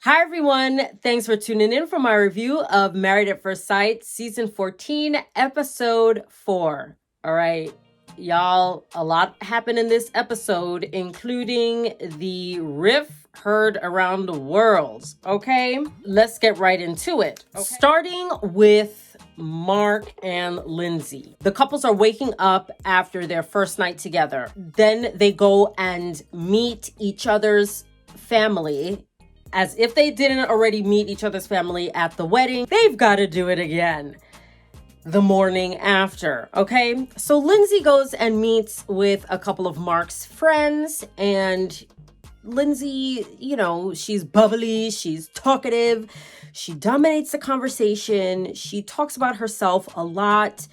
Hi, everyone. Thanks for tuning in for my review of Married at First Sight, Season 14, Episode 4. All right, y'all, a lot happened in this episode, including the riff heard around the world. Okay, let's get right into it. Okay. Starting with Mark and Lindsay. The couples are waking up after their first night together. Then they go and meet each other's family. As if they didn't already meet each other's family at the wedding, they've got to do it again the morning after, okay? So Lindsay goes and meets with a couple of Mark's friends, and Lindsay, she's bubbly, she's talkative, she dominates the conversation, she talks about herself a lot.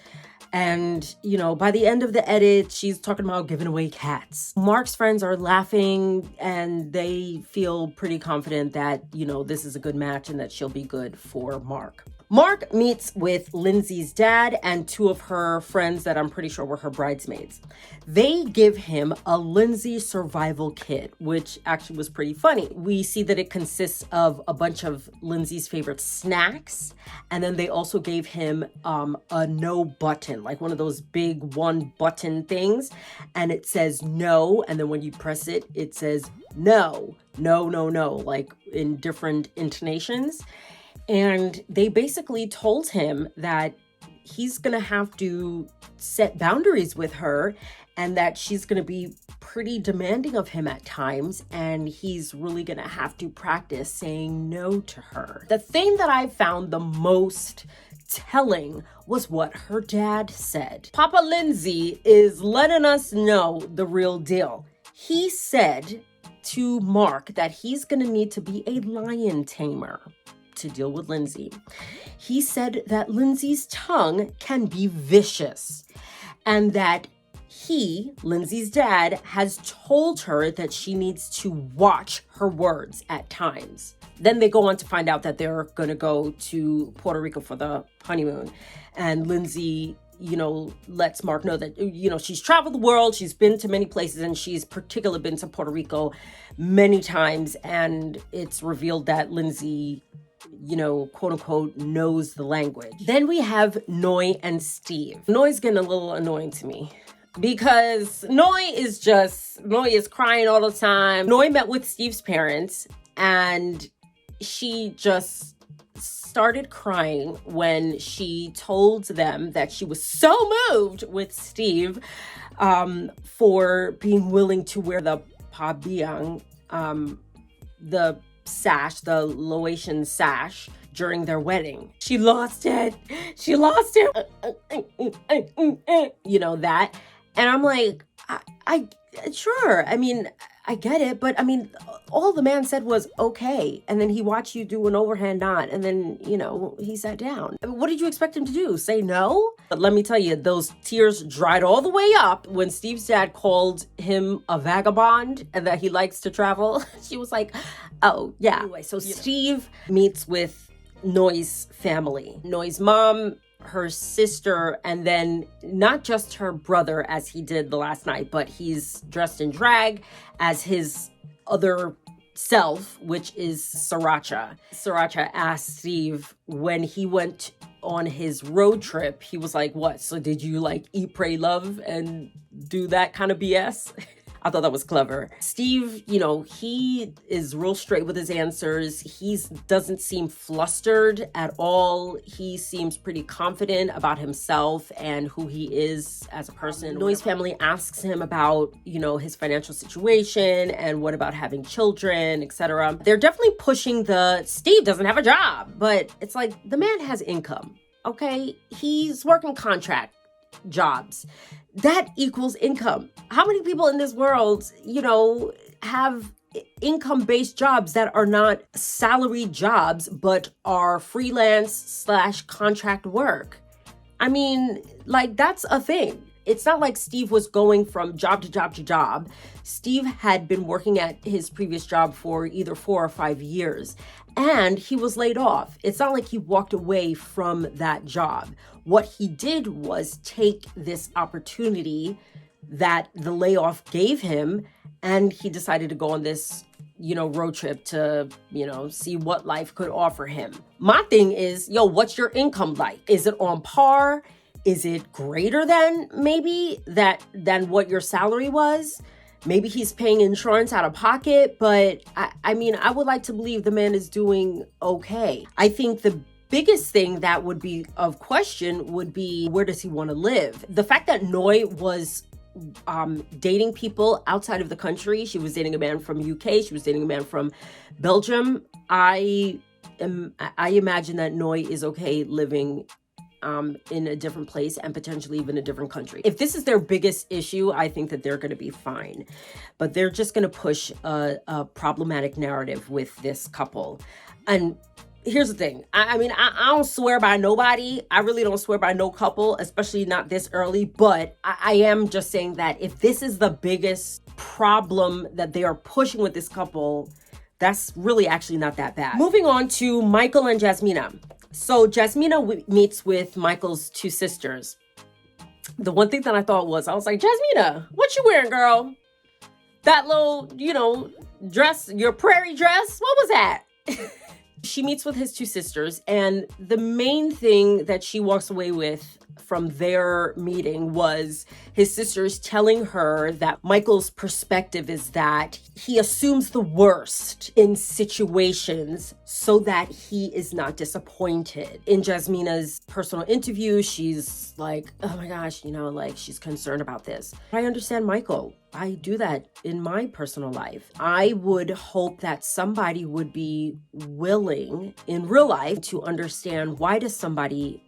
And, by the end of the edit, she's talking about giving away cats. Mark's friends are laughing and they feel pretty confident that, this is a good match and that she'll be good for Mark. Mark meets with Lindsay's dad and two of her friends that I'm pretty sure were her bridesmaids. They give him a Lindsay survival kit, which actually was pretty funny. We see that it consists of a bunch of Lindsay's favorite snacks. And then they also gave him a no button, like one of those big one button things. And it says no. And then when you press it, it says no, no, no, no, like in different intonations. And they basically told him that he's going to have to set boundaries with her and that she's going to be pretty demanding of him at times. And he's really going to have to practice saying no to her. The thing that I found the most telling was what her dad said. Papa Lindsay is letting us know the real deal. He said to Mark that he's going to need to be a lion tamer to deal with Lindsay. He said that Lindsay's tongue can be vicious and that he, Lindsay's dad, has told her that she needs to watch her words at times. Then they go on to find out that they're going to go to Puerto Rico for the honeymoon. And Lindsay, lets Mark know that, she's traveled the world, she's been to many places, and she's particularly been to Puerto Rico many times. And it's revealed that Lindsay, quote unquote, knows the language. Then we have Noi and Steve. Noi's getting a little annoying to me because Noi is crying all the time. Noi met with Steve's parents and she just started crying when she told them that she was so moved with Steve for being willing to wear the pabiyang, the sash, the Laotian sash, during their wedding. She lost it. That. And I'm like, I sure. I get it, but all the man said was okay. And then he watched you do an overhand knot and then, he sat down. What did you expect him to do? Say no? But let me tell you, those tears dried all the way up when Steve's dad called him a vagabond and that he likes to travel. She was like, oh, yeah. Anyway, so Steve meets with Noi's family. Noi's mom, her sister, and then not just her brother as he did the last night, but he's dressed in drag as his other self, which is Sriracha. Sriracha asked Steve when he went on his road trip, he was like, what? So did you eat, pray, love and do that kind of BS? I thought that was clever. Steve, he is real straight with his answers. He doesn't seem flustered at all. He seems pretty confident about himself and who he is as a person. Noi's family asks him about, his financial situation and what about having children, etc. They're definitely pushing Steve doesn't have a job, but it's like the man has income, okay? He's working contract jobs. That equals income. How many people in this world, have income-based jobs that are not salaried jobs, but are freelance/contract work? That's a thing. It's not like Steve was going from job to job to job. Steve had been working at his previous job for either 4 or 5 years, and he was laid off. It's not like he walked away from that job. What he did was take this opportunity that the layoff gave him, and he decided to go on this road trip to, see what life could offer him. My thing is, what's your income like? Is it on par? Is it greater than than what your salary was? Maybe he's paying insurance out of pocket, but I would like to believe the man is doing okay. I think the biggest thing that would be of question would be, where does he want to live? The fact that Noi was dating people outside of the country. She was dating a man from UK. She was dating a man from Belgium. I imagine that Noi is okay living in a different place and potentially even a different country. If this is their biggest issue, I think that they're going to be fine. But they're just going to push a problematic narrative with this couple. And here's the thing. I don't swear by nobody. I really don't swear by no couple, especially not this early. But I am just saying that if this is the biggest problem that they are pushing with this couple, that's really actually not that bad. Moving on to Michael and Jasmina. So Jasmina meets with Michael's two sisters. The one thing that I thought was, I was like, Jasmina, what you wearing, girl? That little, dress, your prairie dress? What was that? She meets with his two sisters, and the main thing that she walks away with from their meeting was his sisters telling her that Michael's perspective is that he assumes the worst in situations so that he is not disappointed. In Jasmina's personal interview, she's like, oh my gosh, she's concerned about this. I understand Michael. I do that in my personal life. I would hope that somebody would be willing in real life to understand, why does somebody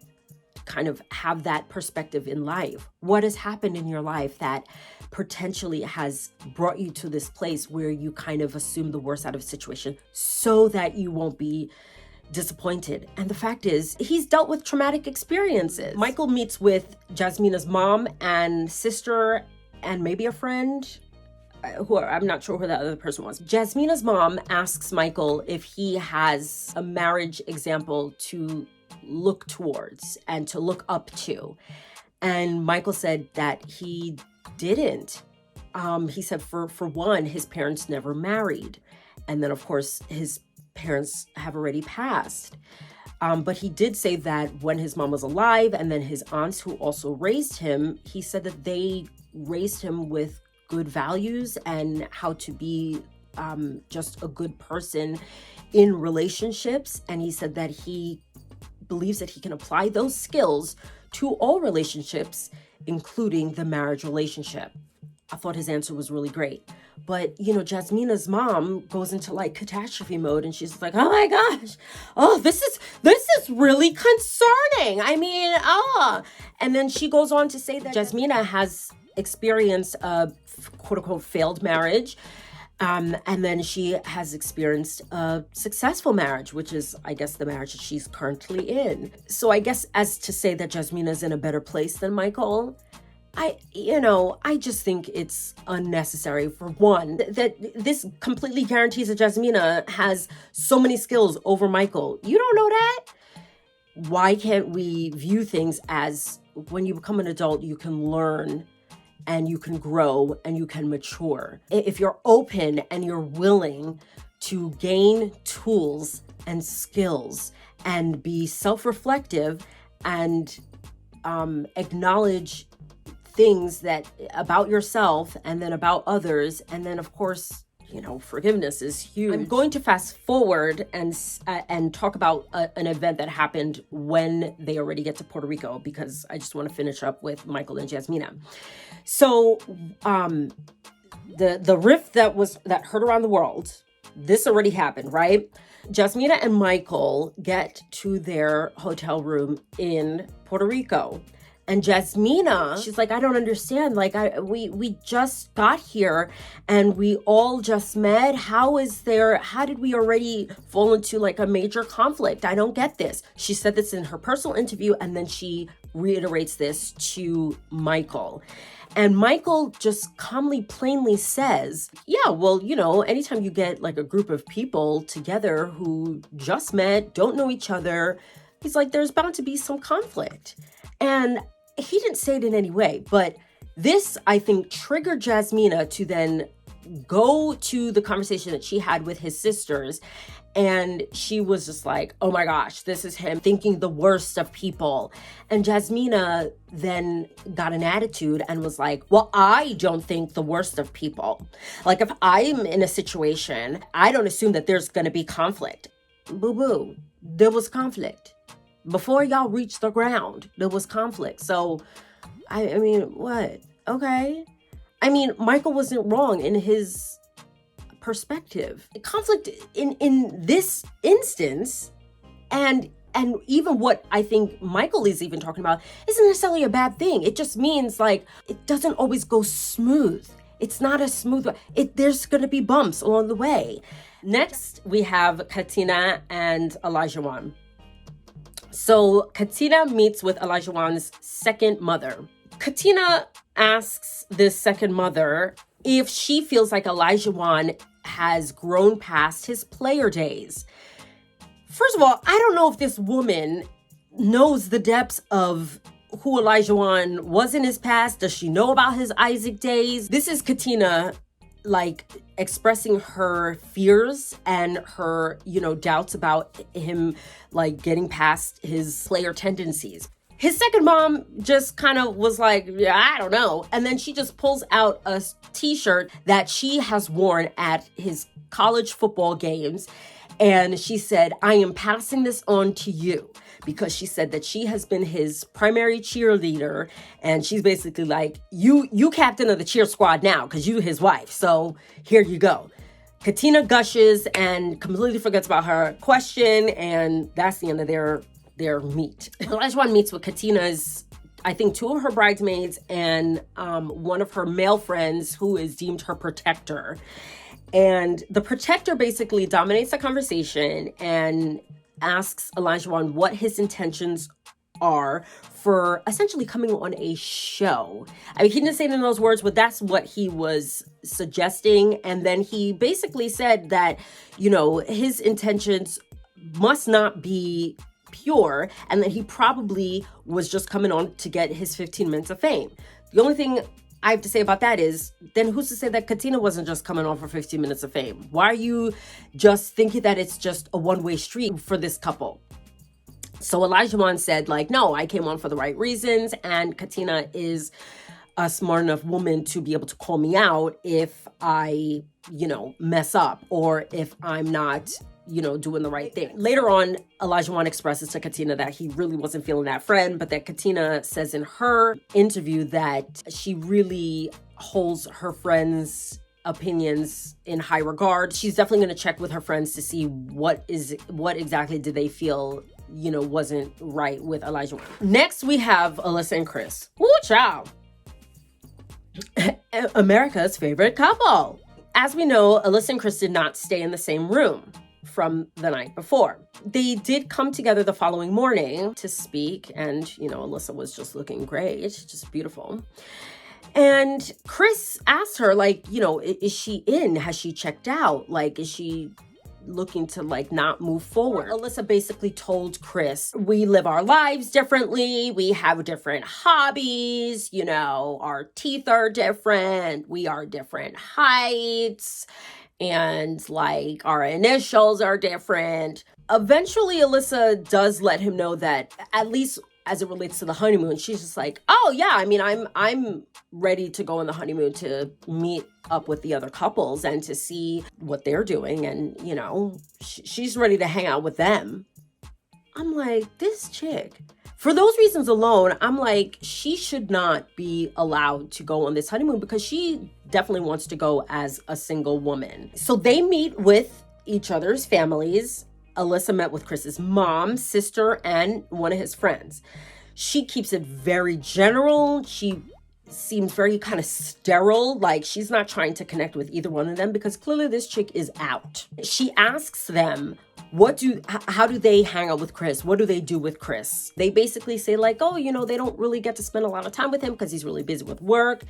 kind of have that perspective in life? What has happened in your life that potentially has brought you to this place where you kind of assume the worst out of a situation so that you won't be disappointed? And the fact is, he's dealt with traumatic experiences. Michael meets with Jasmina's mom and sister and maybe a friend, who I'm not sure who that other person was. Jasmina's mom asks Michael if he has a marriage example to look towards and to look up to. And Michael said that he didn't. He said for one, his parents never married. And then of course, his parents have already passed. But he did say that when his mom was alive, and then his aunts who also raised him, he said that they raised him with good values and how to be just a good person in relationships. And he said that he believes that he can apply those skills to all relationships, including the marriage relationship. I thought his answer was really great. But, Jasmina's mom goes into catastrophe mode, and she's like, oh my gosh, this is really concerning. And then she goes on to say that Jasmina has experienced a quote unquote failed marriage. And then she has experienced a successful marriage, which is, I guess, the marriage that she's currently in. So I guess as to say that Jasmina's in a better place than Michael, I just think it's unnecessary. For one, that this completely guarantees that Jasmina has so many skills over Michael. You don't know that? Why can't we view things as, when you become an adult, you can learn and you can grow and you can mature? If you're open and you're willing to gain tools and skills and be self-reflective and acknowledge things that about yourself and then about others, and then of course, forgiveness is huge. I'm going to fast forward and talk about an event that happened when they already get to Puerto Rico, because I just want to finish up with Michael and Jasmina. So the rift that heard around the world, this already happened, right? Jasmina and Michael get to their hotel room in Puerto Rico. And Jasmina, she's like, I don't understand. We just got here and we all just met. How did we already fall into a major conflict? I don't get this. She said this in her personal interview, and then she reiterates this to Michael. And Michael just calmly, plainly says, yeah, well, anytime you get a group of people together who just met, don't know each other, he's like, there's bound to be some conflict. And he didn't say it in any way, but this, I think, triggered Jasmina to then go to the conversation that she had with his sisters, and she was just like, oh my gosh, this is him thinking the worst of people. And Jasmina then got an attitude and was like, well, I don't think the worst of people. Like, if I'm in a situation, I don't assume that there's going to be conflict. Boo-boo, there was conflict. Before y'all reached the ground, there was conflict. So, I mean, what? Okay. I mean, Michael wasn't wrong in his perspective. Conflict in this instance, and even what I think Michael is even talking about, isn't necessarily a bad thing. It just means, like, it doesn't always go smooth. It's not a smooth way. There's going to be bumps along the way. Next, we have Katina and Elijah. So Katina meets with Elijah's second mother. Katina asks this second mother if she feels like Elijah has grown past his player days. First of all, I don't know if this woman knows the depths of who Elijah was in his past. Does she know about his Isaac days? This is Katina, like, expressing her fears and her, doubts about him, like, getting past his player tendencies. His second mom just kind of was like, yeah, I don't know. And then she just pulls out a t-shirt that she has worn at his college football games. And she said, I am passing this on to you, because she said that she has been his primary cheerleader. And she's basically like, you captain of the cheer squad now, because you his wife. So here you go. Katina gushes and completely forgets about her question. And that's the end of their meet. Elijah meets with Katina's, I think, two of her bridesmaids and one of her male friends who is deemed her protector. And the protector basically dominates the conversation and asks Elijah what his intentions are for essentially coming on a show. I mean, he didn't say it in those words, but that's what he was suggesting. And then he basically said that, his intentions must not be pure, and that he probably was just coming on to get his 15 minutes of fame. The only thing I have to say about that is, then who's to say that Katina wasn't just coming on for 15 minutes of fame? Why are you just thinking that it's just a one-way street for this couple? So Elijah said, like, no, I came on for the right reasons, and Katina is a smart enough woman to be able to call me out if I, mess up, or if I'm not, doing the right thing. Later on, Elijah expresses to Katina that he really wasn't feeling that friend, but that Katina says in her interview that she really holds her friends' opinions in high regard. She's definitely going to check with her friends to see what exactly did they feel, wasn't right with Elijah. Next, we have Alyssa and Chris. Woo, child. America's favorite couple. As we know, Alyssa and Chris did not stay in the same room from the night before. They did come together the following morning to speak, and, Alyssa was just looking great, just beautiful. And Chris asked her, like, is she in? Has she checked out? Like, is she looking to, like, not move forward? Alyssa basically told Chris, we live our lives differently. We have different hobbies. Our teeth are different. We are different heights. And, like, our initials are different. Eventually, Alyssa does let him know that, at least as it relates to the honeymoon, she's just like, oh yeah, I mean, I'm ready to go on the honeymoon to meet up with the other couples and to see what they're doing. And, she's ready to hang out with them. I'm like, this chick, for those reasons alone, I'm like, she should not be allowed to go on this honeymoon, because she definitely wants to go as a single woman. So they meet with each other's families. Alyssa met with Chris's mom, sister, and one of his friends. She keeps it very general. She seems very kind of sterile, like she's not trying to connect with either one of them, because clearly this chick is out. She asks them, how do they hang out with Chris? What do they do with Chris? They basically say, like, oh, they don't really get to spend a lot of time with him because he's really busy with work.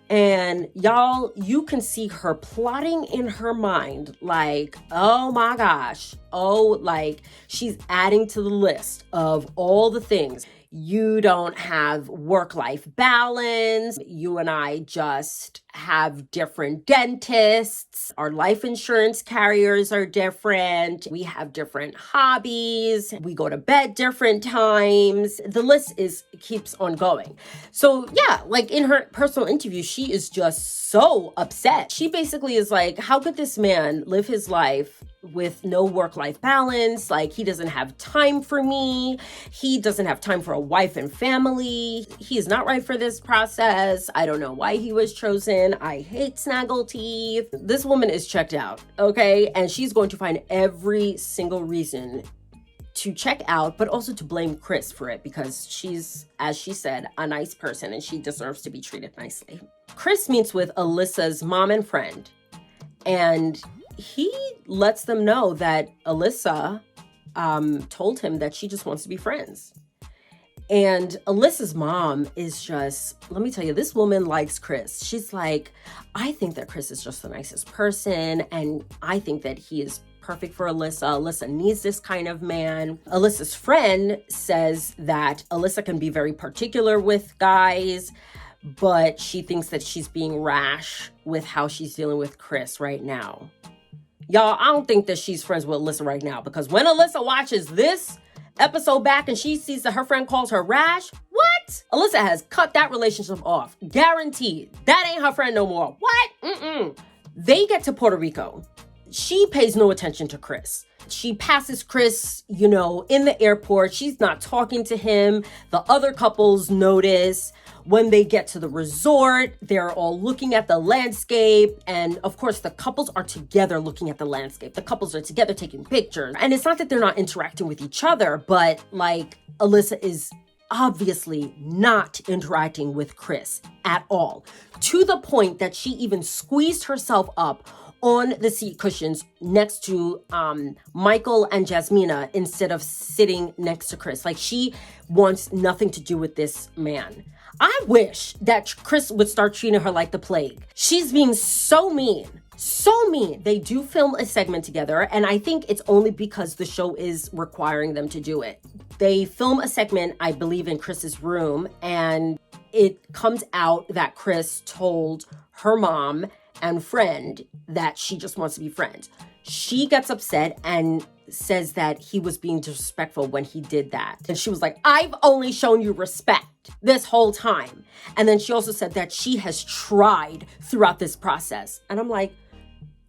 And y'all, you can see her plotting in her mind, like, oh my gosh. Oh, like she's adding to the list of all the things. You don't have work-life balance. You and I just have different dentists. Our life insurance carriers are different. We have different hobbies. We go to bed different times. The list keeps on going. So yeah, like in her personal interview, she is just so upset. She basically is like, how could this man live his life with no work-life balance? Like, he doesn't have time for me. He doesn't have time for a wife and family. He is not right for this process. I don't know why he was chosen. I hate snaggle teeth. This woman is checked out, okay? And she's going to find every single reason to check out, but also to blame Chris for it, because she's, as she said, a nice person and she deserves to be treated nicely. Chris meets with Alyssa's mom and friend, and he lets them know that Alyssa told him that she just wants to be friends. And Alyssa's mom is just, let me tell you, this woman likes Chris. She's like, I think that Chris is just the nicest person, and I think that he is perfect for Alyssa. Alyssa needs this kind of man. Alyssa's friend says that Alyssa can be very particular with guys, but she thinks that she's being rash with how she's dealing with Chris right now. Y'all, I don't think that she's friends with Alyssa right now, because when Alyssa watches this episode back and she sees that her friend calls her rash, what? Alyssa has cut that relationship off. Guaranteed. That ain't her friend no more. What? They get to Puerto Rico. She pays no attention to Chris. She passes Chris, in the airport. She's not talking to him. The other couples notice. When they get to the resort, they're all looking at the landscape. And of course, the couples are together looking at the landscape. The couples are together taking pictures. And it's not that they're not interacting with each other, but like, Alyssa is obviously not interacting with Chris at all, to the point that she even squeezed herself up on the seat cushions next to Michael and Jasmina instead of sitting next to Chris. Like, she wants nothing to do with this man. I wish that Chris would start treating her like the plague. She's being so mean. So mean. They do film a segment together, and I think it's only because the show is requiring them to do it. They film a segment, I believe, in Chris's room, and it comes out that Chris told her mom and friend that she just wants to be friends. She gets upset and says that he was being disrespectful when he did that. And she was like, I've only shown you respect this whole time. And then she also said that she has tried throughout this process. And I'm like,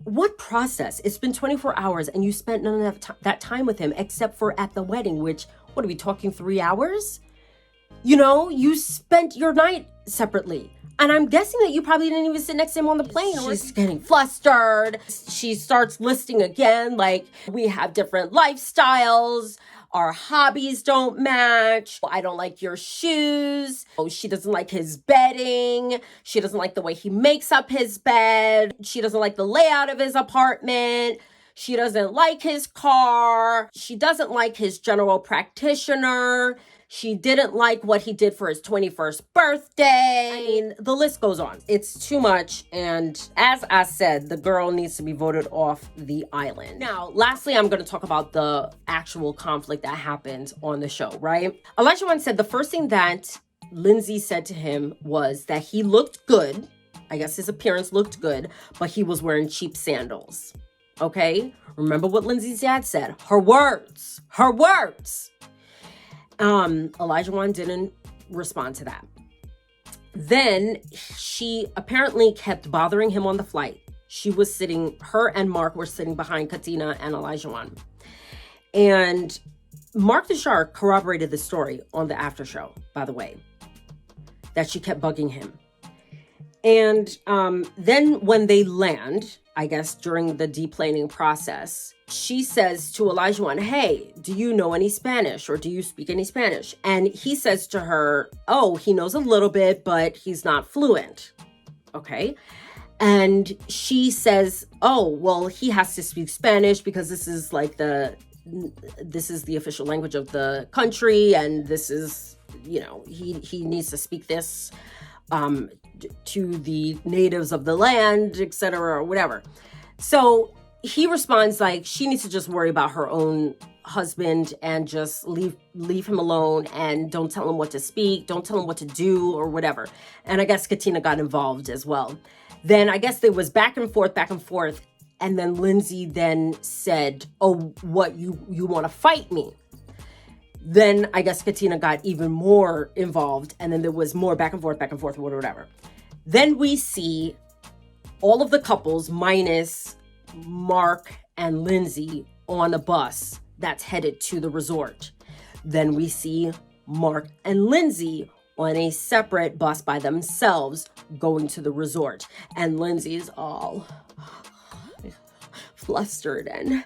what process? It's been 24 hours and you spent none of that time with him except for at the wedding, which, what are we talking, 3 hours? You spent your night separately. And I'm guessing that you probably didn't even sit next to him on the plane. She's getting flustered. She starts listing again, like, we have different lifestyles. Our hobbies don't match. I don't like your shoes. She doesn't like his bedding. She doesn't like the way he makes up his bed. She doesn't like the layout of his apartment. She doesn't like his car. She doesn't like his general practitioner. She didn't like what he did for his 21st birthday. I mean, the list goes on. It's too much. And as I said, the girl needs to be voted off the island. Now, lastly, I'm going to talk about the actual conflict that happened on the show, right? Elijah once said the first thing that Lindsay said to him was that he looked good. I guess his appearance looked good, but he was wearing cheap sandals. Okay? Remember what Lindsay's dad said. Her words. Her words. Elijah Wan didn't respond to that. Then she apparently kept bothering him on the flight. Her and Mark were sitting behind Katina and Elijah Wan. And Mark the Shark corroborated the story on the after show, by the way, that she kept bugging him. And then when they land, I guess during the deplaning process, she says to Elijah Wan, hey, do you know any Spanish or do you speak any Spanish? And he says to her, oh, he knows a little bit, but he's not fluent. Okay. And she says, oh, well, he has to speak Spanish because this is the official language of the country. And this is, he needs to speak this to the natives of the land, etc., or whatever. So he responds like she needs to just worry about her own husband and just leave him alone and don't tell him what to speak, don't tell him what to do or whatever. And I guess Katina got involved as well. Then I guess there was back and forth. And then Lindsay then said, oh, what, you want to fight me? Then I guess Katina got even more involved. And then there was more back and forth, whatever. Then we see all of the couples minus Mark and Lindsay on a bus that's headed to the resort. Then we see Mark and Lindsay on a separate bus by themselves going to the resort. And Lindsay's all flustered and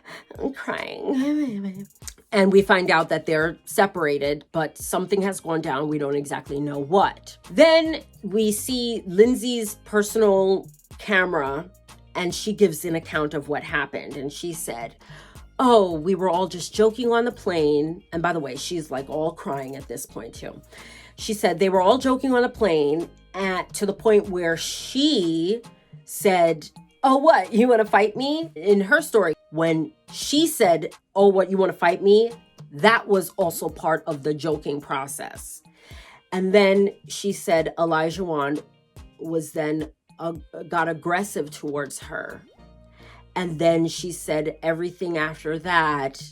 crying. And we find out that they're separated, but something has gone down. We don't exactly know what. Then we see Lindsay's personal camera, and she gives an account of what happened. And she said, oh, we were all just joking on the plane. And by the way, she's like all crying at this point too. She said they were all joking on the plane to the point where she said, oh, what, you want to fight me? In her story, when she said, oh, what, you want to fight me? That was also part of the joking process. And then she said Elijah was then got aggressive towards her. And then she said everything after that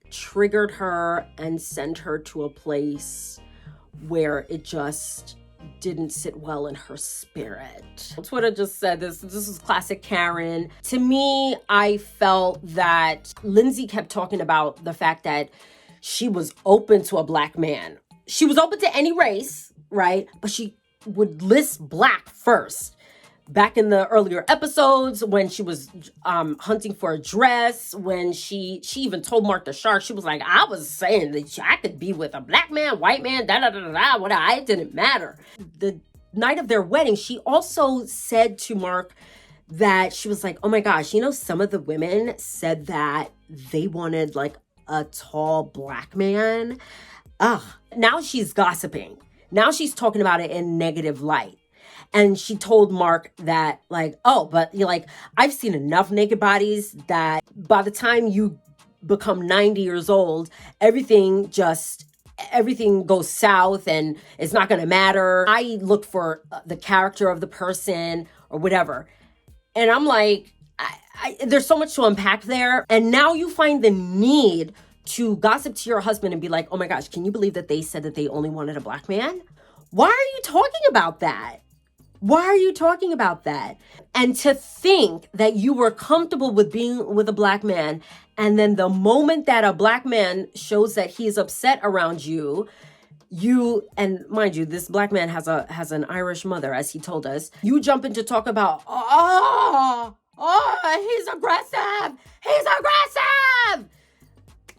triggered her and sent her to a place where it just didn't sit well in her spirit. Twitter just said this is classic Karen. To me, I felt that Lindsay kept talking about the fact that she was open to a black man. She was open to any race, right? But she would list black first. Back in the earlier episodes, when she was hunting for a dress, when she even told Mark the Shark, she was like, I was saying that I could be with a black man, white man, whatever. It didn't matter. The night of their wedding, she also said to Mark that she was like, oh my gosh, some of the women said that they wanted like a tall black man. Now she's gossiping. Now she's talking about it in negative light. And she told Mark that like, oh, but you're like, I've seen enough naked bodies that by the time you become 90 years old, everything goes south and it's not going to matter. I look for the character of the person or whatever. And I'm like, there's so much to unpack there. And now you find the need to gossip to your husband and be like, oh my gosh, can you believe that they said that they only wanted a black man? Why are you talking about that? Why are you talking about that? And to think that you were comfortable with being with a black man, and then the moment that a black man shows that he's upset around you, and mind you, this black man has an Irish mother, as he told us, you jump in to talk about, he's aggressive.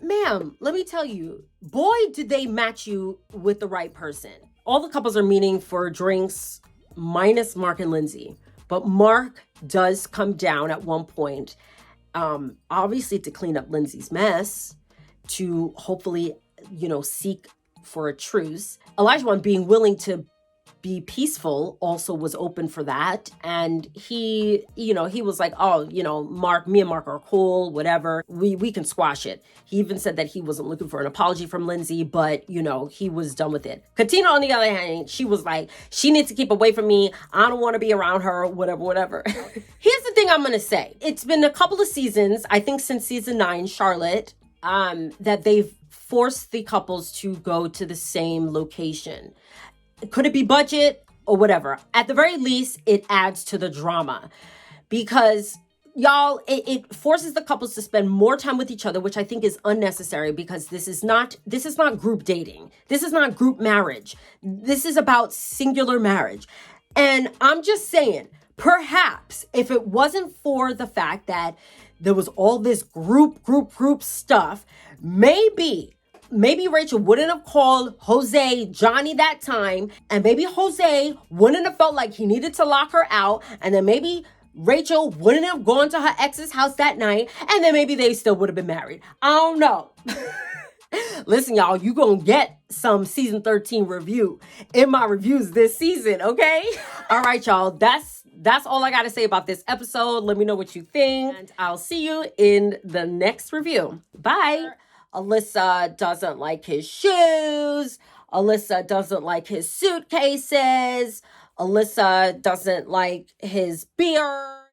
Ma'am, let me tell you, boy, did they match you with the right person. All the couples are meeting for drinks, minus Mark and Lindsay. But Mark does come down at one point, obviously to clean up Lindsay's mess, to hopefully, seek for a truce. Elijah, being willing to be peaceful, also was open for that. And he was like, oh, Mark, me and Mark are cool, whatever. We can squash it. He even said that he wasn't looking for an apology from Lindsay, but, he was done with it. Katina, on the other hand, she was like, she needs to keep away from me. I don't want to be around her, whatever. Here's the thing I'm going to say. It's been a couple of seasons, I think since season 9, Charlotte, that they've forced the couples to go to the same location. Could it be budget or whatever? At the very least, it adds to the drama because y'all, it forces the couples to spend more time with each other, which I think is unnecessary because this is not group dating. This is not group marriage. This is about singular marriage. And I'm just saying, perhaps if it wasn't for the fact that there was all this group stuff, maybe Rachel wouldn't have called Jose Johnny that time. And maybe Jose wouldn't have felt like he needed to lock her out. And then maybe Rachel wouldn't have gone to her ex's house that night. And then maybe they still would have been married. I don't know. Listen, y'all, you gonna get some season 13 review in my reviews this season, okay? All right, y'all. That's all I got to say about this episode. Let me know what you think. And I'll see you in the next review. Bye. Alyssa doesn't like his shoes. Alyssa doesn't like his suitcases. Alyssa doesn't like his beard.